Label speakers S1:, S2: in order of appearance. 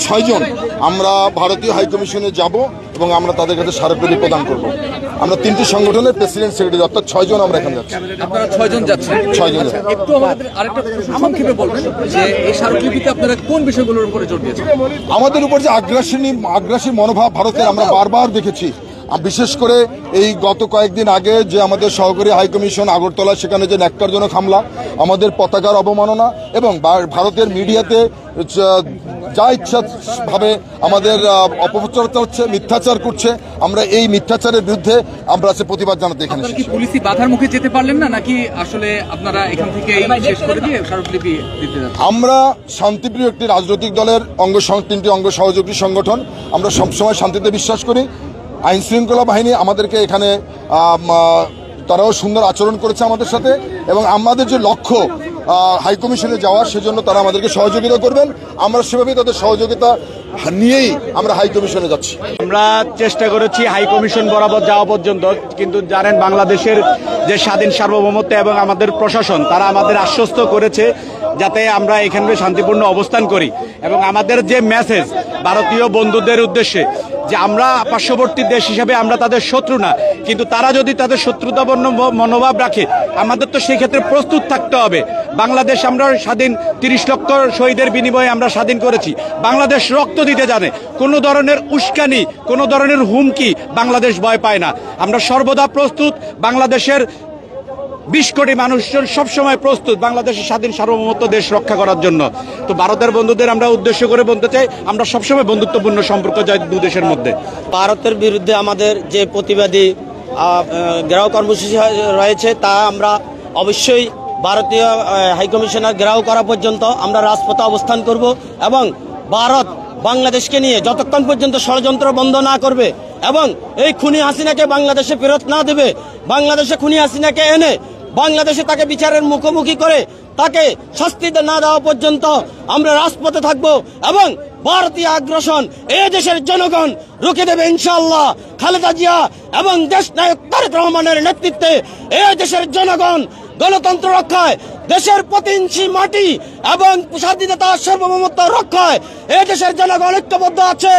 S1: 6 জন আমরা ভারতীয় হাইকমিশনে যাব এবং আমরা তাদের কাছে স্মারকলিপি প্রদান করব। আমরা 3টি সংগঠনের প্রেসিডেন্ট সেক্রেটারি অর্থাৎ 6 জন আমরা এখানে যাচ্ছি।
S2: আপনারা 6 জন যাচ্ছেন? 6 জন। একটু আমাদের আরেকটা সংক্ষেপে বলবেন যে এই স্মারকলিপিতে আপনারা কোন বিষয়গুলোর উপরে জোর দিয়েছেন?
S1: আমাদের উপর যে আগ্রাসী মনোভাব ভারতের আমরা বারবার দেখেছি। বিশেষ করে এই গত কয়েকদিন আগে যে আমাদের সহকারী হাইকমিশন আগরতলা, সেখানে যে ন্যাক্কারজনক হামলা, আমাদের পতাকার অবমাননা এবং ভারতের মিডিয়াতে যা ইচ্ছা ভাবে আমাদের অপপ্রচার হচ্ছে, মিথ্যাচার করছে, আমরা এই মিথ্যাচারের বিরুদ্ধে আমরা প্রতিবাদ জানাতে এখানে।
S2: পুলিশি বাধার মুখে যেতে পারলেন না নাকি আসলে আপনারা এখান থেকে শেষ করে দিয়ে স্মারকলিপি দিতে যাচ্ছেন?
S1: আমরা শান্তিপ্রিয় একটি রাজনৈতিক দলের 3টি অঙ্গ সহযোগী সংগঠন। আমরা সবসময় শান্তিতে বিশ্বাস করি। আইন শৃঙ্খলা বাহিনী আমাদেরকে এখানে তারাও সুন্দর আচরণ করেছে আমাদের সাথে, এবং আমাদের যে লক্ষ্য হাইকমিশনে যাওয়ার, সেজন্য তারা আমাদেরকে সহযোগিতা করবেন। আমরা সেভাবেই তাদের সহযোগিতা নিয়েই আমরা হাইকমিশনে যাচ্ছি।
S3: আমরা চেষ্টা করেছি হাইকমিশন বরাবর যাওয়া পর্যন্ত, কিন্তু জানেন বাংলাদেশের যে স্বাধীন সার্বভৌমত্ব এবং আমাদের প্রশাসন তারা আমাদের আশ্বস্ত করেছে যাতে আমরা এখানে শান্তিপূর্ণ অবস্থান করি, এবং আমাদের যে মেসেজ ভারতীয় বন্ধুদের উদ্দেশ্যে যে আমরা পার্শ্ববর্তী দেশ হিসেবে আমরা তাদের শত্রু না, কিন্তু তারা যদি তাদের শত্রুতাপূর্ণ মনোভাব রাখে আমাদের তো সেই ক্ষেত্রে প্রস্তুত থাকতে হবে। বাংলাদেশ আমরা স্বাধীন 30 লক্ষ শহীদের বিনিময়ে আমরা স্বাধীন করেছি। বাংলাদেশ রক্ত দিতে জানে, কোনো ধরনের উস্কানি, কোনো ধরনের হুমকি বাংলাদেশ ভয় পায় না। আমরা সর্বদা প্রস্তুত, বাংলাদেশের 20 কোটি মানুষজন সবসময় প্রস্তুত বাংলাদেশের স্বাধীন সার্বভৌমত্ব দেশ রক্ষা করার জন্য। তো ভারতের বন্ধুদের আমরা উদ্দেশ্য করে বলতে চাই, আমরা সবসময় বন্ধুত্বপূর্ণ সম্পর্ক চাই দু দেশের মধ্যে।
S4: ভারতের বিরুদ্ধে আমাদের যে প্রতিবাদী ঘেরাও কর্মসূচি রয়েছে তা আমরা অবশ্যই ভারতীয় হাইকমিশনার ঘেরাও করা পর্যন্ত আমরা রাজপথে অবস্থান করব, এবং ভারত বাংলাদেশকে নিয়ে যতক্ষণ পর্যন্ত ষড়যন্ত্র বন্ধ না করবে এবং এই খুনি হাসিনাকে বাংলাদেশে ফেরত না দেবে, বাংলাদেশে খুনি হাসিনাকে এনে বাংলাদেশে তাকে বিচারের মুখোমুখি করে তাকে শাস্তি না দেওয়া পর্যন্ত আমরা রাজপথে থাকব, এবং ভারতীয় আগ্রাসন এই দেশের জনগণ রুখে দেবে ইনশাআল্লাহ। খালেদা জিয়া এবং দেশ নায়ক তারেক রহমানের নেতৃত্বে এই দেশের জনগণ গণতন্ত্র রক্ষায়, দেশের প্রতি ইঞ্চি মাটি এবং স্বাধীনতা সার্বভৌমত্ব রক্ষায় এই দেশের জনগণ ঐক্যবদ্ধ আছে।